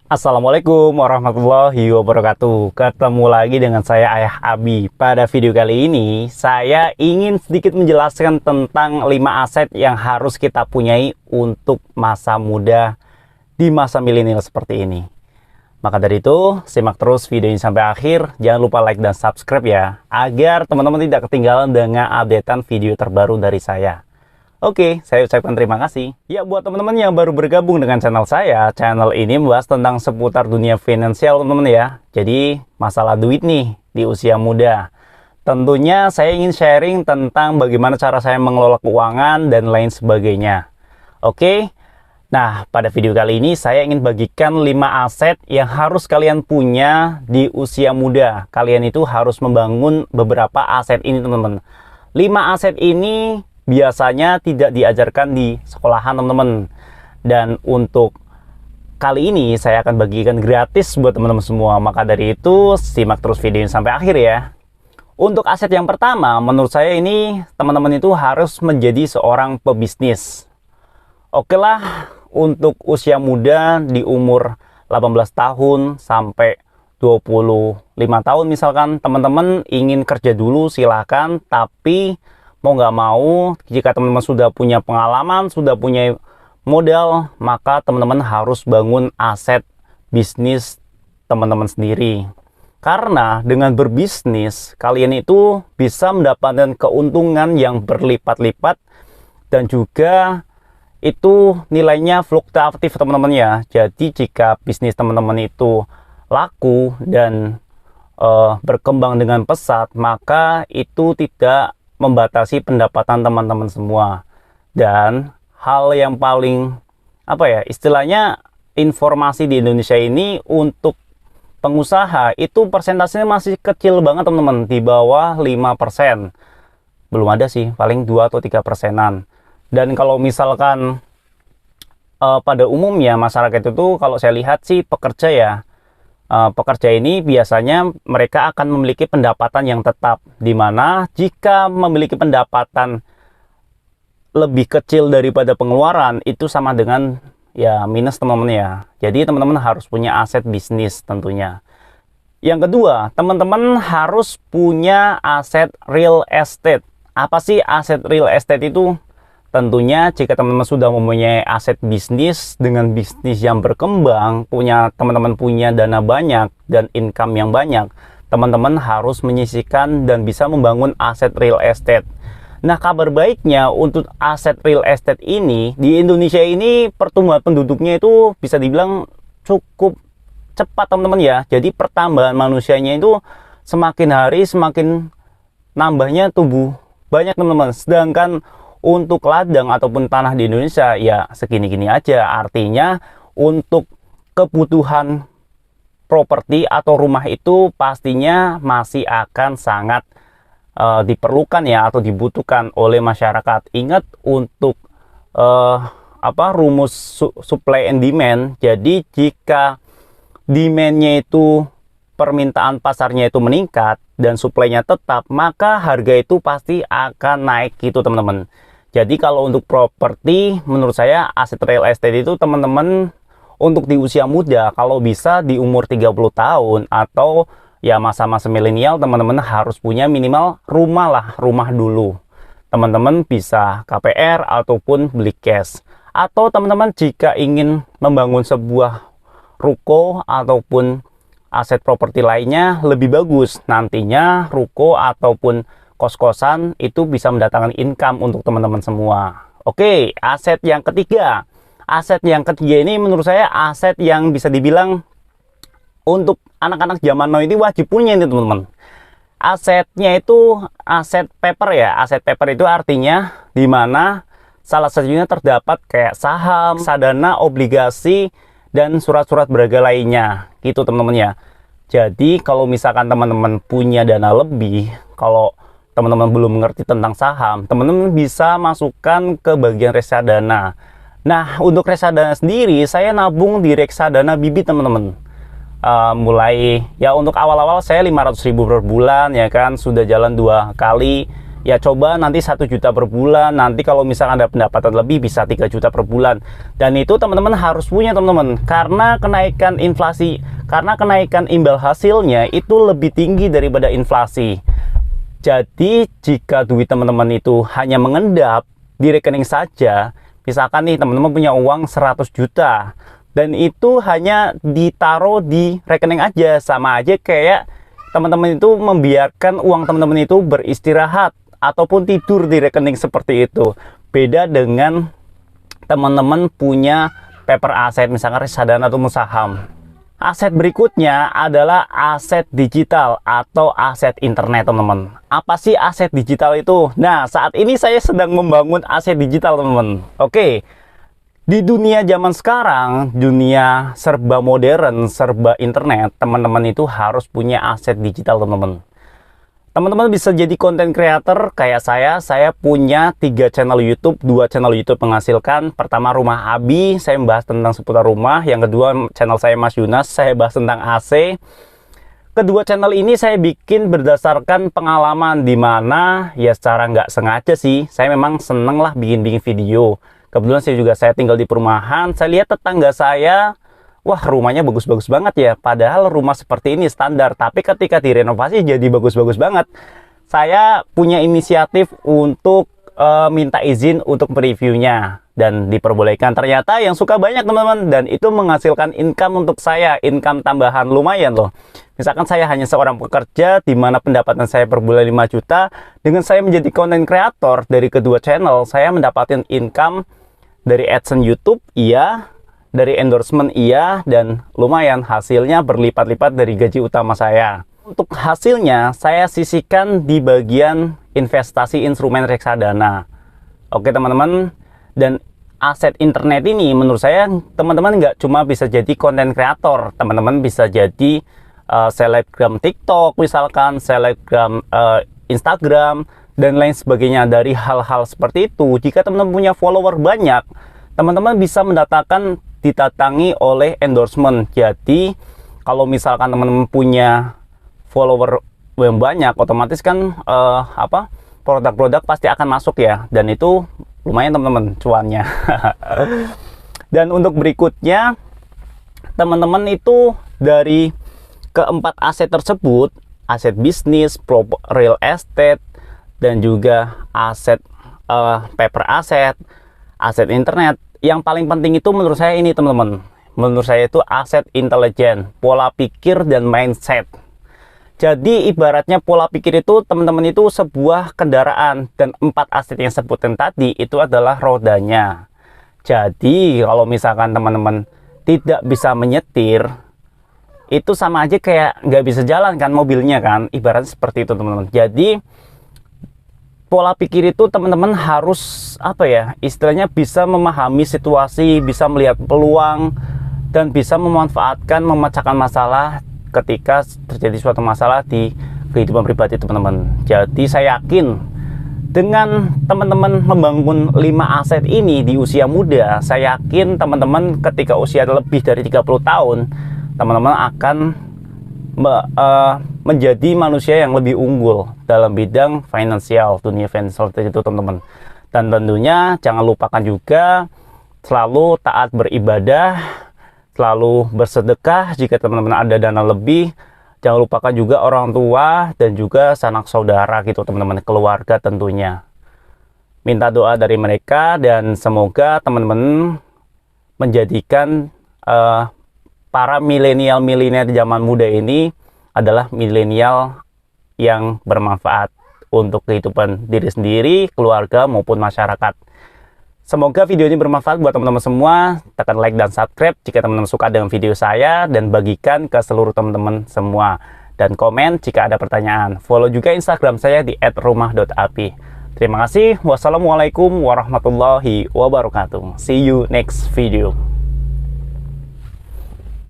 Assalamualaikum warahmatullahi wabarakatuh. Ketemu lagi dengan saya Ayah Abi. Pada video kali ini saya ingin sedikit menjelaskan tentang 5 aset yang harus kita punyai untuk masa muda di masa milenial seperti ini. Maka dari itu, simak terus video ini sampai akhir. Jangan lupa like dan subscribe ya, agar teman-teman tidak ketinggalan dengan updatean video terbaru dari saya. Oke, saya ucapkan terima kasih. Ya, buat teman-teman yang baru bergabung dengan channel saya, channel ini membahas tentang seputar dunia finansial, teman-teman ya. Jadi, masalah duit nih di usia muda. Tentunya saya ingin sharing tentang bagaimana cara saya mengelola keuangan dan lain sebagainya. Oke, nah pada video kali ini saya ingin bagikan 5 aset yang harus kalian punya di usia muda. Kalian itu harus membangun beberapa aset ini, teman-teman. 5 aset ini biasanya tidak diajarkan di sekolahan, teman-teman. Dan untuk kali ini saya akan bagikan gratis buat teman-teman semua. Maka dari itu simak terus video ini sampai akhir ya. Untuk aset yang pertama, menurut saya ini teman-teman itu harus menjadi seorang pebisnis. Oke lah, untuk usia muda di umur 18 tahun sampai 25 tahun misalkan, teman-teman ingin kerja dulu silahkan, tapi mau nggak mau, jika teman-teman sudah punya pengalaman, sudah punya modal, maka teman-teman harus bangun aset bisnis teman-teman sendiri. Karena dengan berbisnis, kalian itu bisa mendapatkan keuntungan yang berlipat-lipat dan juga itu nilainya fluktuatif, teman-teman ya. Jadi jika bisnis teman-teman itu laku dan berkembang dengan pesat, maka itu tidak membatasi pendapatan teman-teman semua. Dan hal yang paling istilahnya informasi di Indonesia ini untuk pengusaha itu persentasenya masih kecil banget, teman-teman, di bawah 5%. Belum ada sih, paling 2 atau 3%-an. Dan kalau misalkan pada umumnya masyarakat itu, kalau saya lihat sih pekerja ya, pekerja ini biasanya mereka akan memiliki pendapatan yang tetap, di mana jika memiliki pendapatan lebih kecil daripada pengeluaran itu sama dengan ya minus, teman-teman ya. Jadi teman-teman harus punya aset bisnis tentunya. Yang kedua, teman-teman harus punya aset real estate. Apa sih aset real estate itu? Tentunya jika teman-teman sudah mempunyai aset bisnis dengan bisnis yang berkembang, teman-teman punya dana banyak dan income yang banyak, teman-teman harus menyisihkan dan bisa membangun aset real estate. Nah, kabar baiknya untuk aset real estate ini, di Indonesia ini pertumbuhan penduduknya itu bisa dibilang cukup cepat, teman-teman ya. Jadi pertambahan manusianya itu semakin hari semakin nambahnya tumbuh banyak, teman-teman. Sedangkan untuk ladang ataupun tanah di Indonesia ya segini-gini aja. Artinya untuk kebutuhan properti atau rumah itu pastinya masih akan sangat diperlukan ya, atau dibutuhkan oleh masyarakat. Ingat untuk rumus supply and demand. Jadi jika demand-nya itu, permintaan pasarnya itu meningkat dan supply-nya tetap, maka harga itu pasti akan naik gitu, teman-teman. Jadi kalau untuk properti, menurut saya aset real estate itu teman-teman untuk di usia muda, kalau bisa di umur 30 tahun atau ya masa-masa milenial, teman-teman harus punya minimal rumah dulu. Teman-teman bisa KPR ataupun beli cash. Atau teman-teman jika ingin membangun sebuah ruko ataupun aset properti lainnya, lebih bagus nantinya ruko ataupun kos-kosan itu bisa mendatangkan income untuk teman-teman semua. Oke, aset yang ketiga. Aset yang ketiga ini menurut saya aset yang bisa dibilang untuk anak-anak zaman now ini wajib punya ini, teman-teman. Asetnya itu aset paper ya. Aset paper itu artinya di mana salah satunya terdapat kayak saham, reksadana, obligasi, dan surat-surat berharga lainnya. Gitu, teman-teman ya. Jadi kalau misalkan teman-teman punya dana lebih, kalau teman-teman belum mengerti tentang saham, teman-teman bisa masukkan ke bagian reksadana. Nah, untuk reksadana sendiri, saya nabung di reksadana bibit, teman-teman. Mulai ya untuk awal-awal saya 500.000 per bulan ya kan, sudah jalan 2 kali. Ya coba nanti 1 juta per bulan, nanti kalau misalkan ada pendapatan lebih bisa 3 juta per bulan. Dan itu teman-teman harus punya teman-teman, karena kenaikan inflasi, karena kenaikan imbal hasilnya itu lebih tinggi daripada inflasi. Jadi jika duit teman-teman itu hanya mengendap di rekening saja, misalkan nih teman-teman punya uang 100 juta dan itu hanya ditaruh di rekening aja, sama aja kayak teman-teman itu membiarkan uang teman-teman itu beristirahat ataupun tidur di rekening seperti itu. Beda dengan teman-teman punya paper aset, misalkan reksadana atau saham. Aset berikutnya adalah aset digital atau aset internet, teman-teman. Apa sih aset digital itu? Nah, saat ini saya sedang membangun aset digital, teman-teman. Oke, di dunia zaman sekarang, dunia serba modern, serba internet, teman-teman itu harus punya aset digital, teman-teman. Teman-teman bisa jadi content creator kayak saya punya 3 channel YouTube, 2 channel YouTube menghasilkan. Pertama Rumah Abi, saya membahas tentang seputar rumah. Yang kedua channel saya Mas Yunas, saya bahas tentang AC. Kedua channel ini saya bikin berdasarkan pengalaman, di mana ya secara nggak sengaja sih, saya memang seneng lah bikin video. Kebetulan saya tinggal di perumahan, saya lihat tetangga saya, wah rumahnya bagus-bagus banget ya, padahal rumah seperti ini standar, tapi ketika direnovasi jadi bagus-bagus banget. Saya punya inisiatif untuk minta izin untuk mereviewnya dan diperbolehkan. Ternyata yang suka banyak teman-teman, dan itu menghasilkan income untuk saya, income tambahan lumayan loh. Misalkan saya hanya seorang pekerja di mana pendapatan saya per bulan 5 juta, dengan saya menjadi content creator dari kedua channel, saya mendapatkan income dari AdSense YouTube, iya, dari endorsement iya, dan lumayan hasilnya berlipat-lipat dari gaji utama saya. Untuk hasilnya saya sisihkan di bagian investasi instrumen reksadana. Oke teman-teman, dan aset internet ini menurut saya teman-teman nggak cuma bisa jadi content creator, teman-teman bisa jadi selebgram TikTok misalkan, selebgram Instagram dan lain sebagainya. Dari hal-hal seperti itu, jika teman-teman punya follower banyak, teman-teman bisa mendatangkan ditatangi oleh endorsement. Jadi kalau misalkan teman-teman punya follower yang banyak, otomatis kan produk-produk pasti akan masuk ya, dan itu lumayan teman-teman cuannya. Dan untuk berikutnya teman-teman itu dari keempat aset tersebut, aset bisnis, real estate, dan juga aset paper aset, aset internet, yang paling penting itu menurut saya ini teman-teman, menurut saya itu aset intelijen, pola pikir dan mindset. Jadi ibaratnya pola pikir itu teman-teman itu sebuah kendaraan, dan 4 aset yang sebutin tadi itu adalah rodanya. Jadi kalau misalkan teman-teman tidak bisa menyetir, itu sama aja kayak nggak bisa jalan kan mobilnya kan, ibaratnya seperti itu teman-teman. Jadi pola pikir itu teman-teman harus istilahnya bisa memahami situasi, bisa melihat peluang, dan bisa memanfaatkan, memecahkan masalah ketika terjadi suatu masalah di kehidupan pribadi teman-teman. Jadi saya yakin dengan teman-teman membangun 5 aset ini di usia muda, saya yakin teman-teman ketika usia lebih dari 30 tahun, teman-teman akan menjadi manusia yang lebih unggul dalam bidang finansial, dunia finansial itu teman-teman. Dan tentunya jangan lupakan juga selalu taat beribadah, selalu bersedekah jika teman-teman ada dana lebih. Jangan lupakan juga orang tua dan juga sanak saudara gitu teman-teman, keluarga tentunya. Minta doa dari mereka, dan semoga teman-teman menjadikan para milenial zaman muda ini adalah milenial yang bermanfaat untuk kehidupan diri sendiri, keluarga maupun masyarakat. Semoga video ini bermanfaat buat teman-teman semua. Tekan like dan subscribe jika teman-teman suka dengan video saya, dan bagikan ke seluruh teman-teman semua. Dan komen jika ada pertanyaan. Follow juga Instagram saya di @rumah.api. Terima kasih. Wassalamualaikum warahmatullahi wabarakatuh. See you next video.